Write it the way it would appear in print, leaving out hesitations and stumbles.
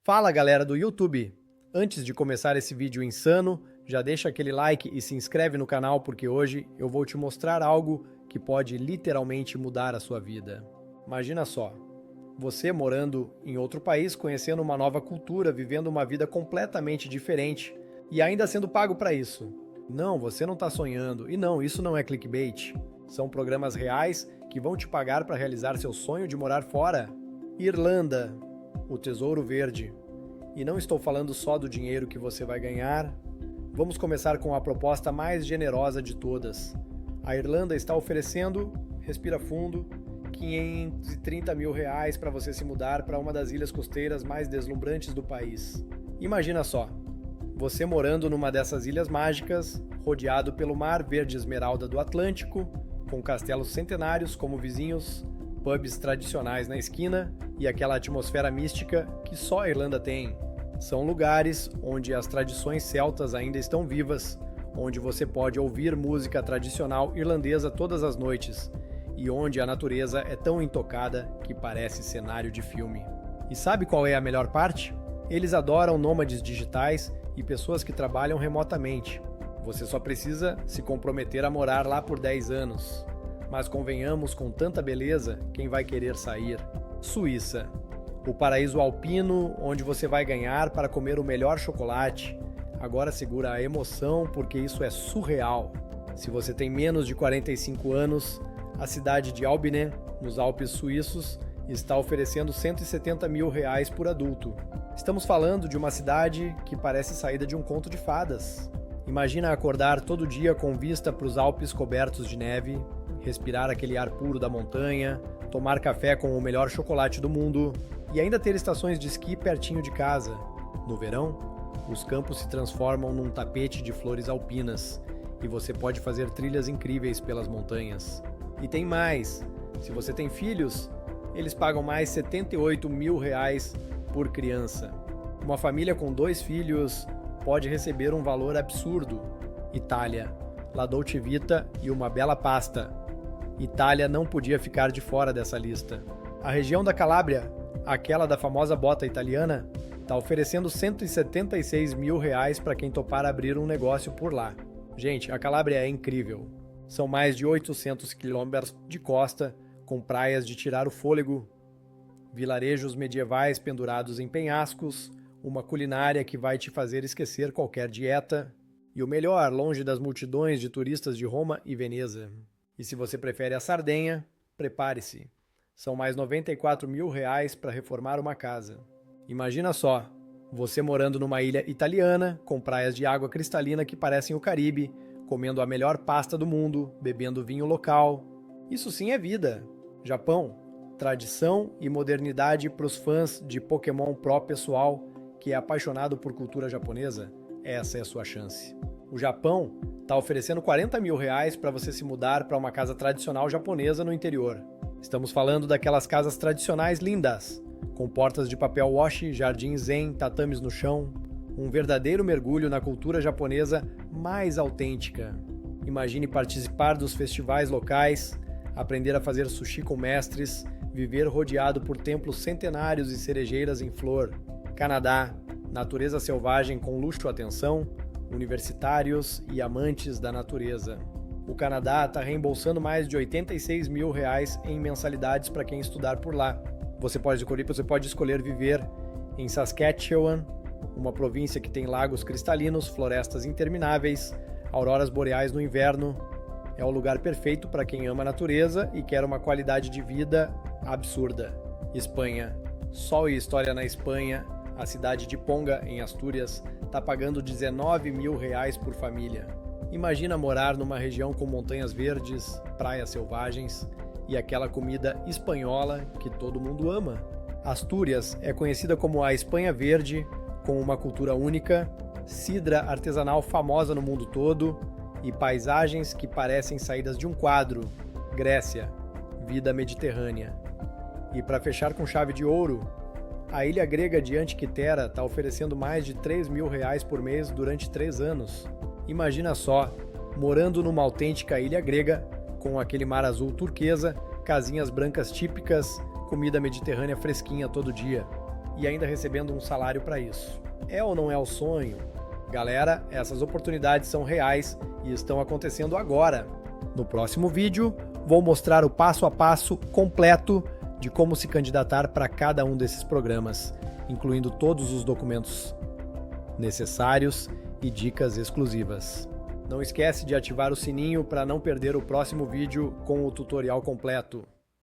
Fala galera do YouTube! Antes de começar esse vídeo insano, já deixa aquele like e se inscreve no canal porque hoje eu vou te mostrar algo que pode literalmente mudar a sua vida. Imagina só, você morando em outro país, conhecendo uma nova cultura, vivendo uma vida completamente diferente e ainda sendo pago para isso. Não, você não está sonhando e não, isso não é clickbait. São programas reais que vão te pagar para realizar seu sonho de morar fora. Irlanda, o Tesouro Verde. E não estou falando só do dinheiro que você vai ganhar. Vamos começar com a proposta mais generosa de todas. A Irlanda está oferecendo, respira fundo, 530 mil reais para você se mudar para uma das ilhas costeiras mais deslumbrantes do país. Imagina só, você morando numa dessas ilhas mágicas, rodeado pelo mar verde esmeralda do Atlântico, com castelos centenários como vizinhos, pubs tradicionais na esquina e aquela atmosfera mística que só a Irlanda tem. São lugares onde as tradições celtas ainda estão vivas, onde você pode ouvir música tradicional irlandesa todas as noites e onde a natureza é tão intocada que parece cenário de filme. E sabe qual é a melhor parte? Eles adoram nômades digitais e pessoas que trabalham remotamente. Você só precisa se comprometer a morar lá por 10 anos. Mas convenhamos, com tanta beleza, quem vai querer sair? Suíça. O paraíso alpino, onde você vai ganhar para comer o melhor chocolate. Agora segura a emoção, porque isso é surreal. Se você tem menos de 45 anos, a cidade de Albinen, nos Alpes suíços, está oferecendo 170 mil reais por adulto. Estamos falando de uma cidade que parece saída de um conto de fadas. Imagina acordar todo dia com vista para os Alpes cobertos de neve, respirar aquele ar puro da montanha, tomar café com o melhor chocolate do mundo e ainda ter estações de esqui pertinho de casa. No verão, os campos se transformam num tapete de flores alpinas e você pode fazer trilhas incríveis pelas montanhas. E tem mais, se você tem filhos, eles pagam mais 78 mil reais por criança. Uma família com 2 filhos pode receber um valor absurdo. Itália, La Dolce Vita e uma bela pasta. Itália não podia ficar de fora dessa lista. A região da Calábria, aquela da famosa bota italiana, está oferecendo 176 mil reais para quem topar abrir um negócio por lá. Gente, a Calábria é incrível. São mais de 800 quilômetros de costa, com praias de tirar o fôlego, vilarejos medievais pendurados em penhascos, uma culinária que vai te fazer esquecer qualquer dieta, e o melhor, longe das multidões de turistas de Roma e Veneza. E se você prefere a Sardenha, prepare-se. São mais 94 mil reais para reformar uma casa. Imagina só, você morando numa ilha italiana, com praias de água cristalina que parecem o Caribe, comendo a melhor pasta do mundo, bebendo vinho local. Isso sim é vida. Japão, tradição e modernidade para os fãs de Pokémon Pro pessoal, que é apaixonado por cultura japonesa, essa é a sua chance. O Japão está oferecendo 40 mil reais para você se mudar para uma casa tradicional japonesa no interior. Estamos falando daquelas casas tradicionais lindas, com portas de papel washi, jardins zen, tatames no chão, um verdadeiro mergulho na cultura japonesa mais autêntica. Imagine participar dos festivais locais, aprender a fazer sushi com mestres, viver rodeado por templos centenários e cerejeiras em flor. Canadá, natureza selvagem com luxo e atenção, universitários e amantes da natureza. O Canadá está reembolsando mais de 86 mil reais em mensalidades para quem estudar por lá. Você pode escolher viver em Saskatchewan, uma província que tem lagos cristalinos, florestas intermináveis, auroras boreais no inverno. É o lugar perfeito para quem ama a natureza e quer uma qualidade de vida absurda. Espanha. Sol e história na Espanha. A cidade de Ponga, em Astúrias, está pagando 19 mil reais por família. Imagina morar numa região com montanhas verdes, praias selvagens e aquela comida espanhola que todo mundo ama. Astúrias é conhecida como a Espanha Verde, com uma cultura única, cidra artesanal famosa no mundo todo e paisagens que parecem saídas de um quadro. Grécia, vida mediterrânea. E para fechar com chave de ouro, a ilha grega de Antikythera está oferecendo mais de 3 mil reais por mês durante 3 anos. Imagina só, morando numa autêntica ilha grega, com aquele mar azul turquesa, casinhas brancas típicas, comida mediterrânea fresquinha todo dia. e ainda recebendo um salário para isso. É ou não é o sonho? Galera, essas oportunidades são reais e estão acontecendo agora. No próximo vídeo, vou mostrar o passo a passo completo de como se candidatar para cada um desses programas, incluindo todos os documentos necessários e dicas exclusivas. Não esquece de ativar o sininho para não perder o próximo vídeo com o tutorial completo.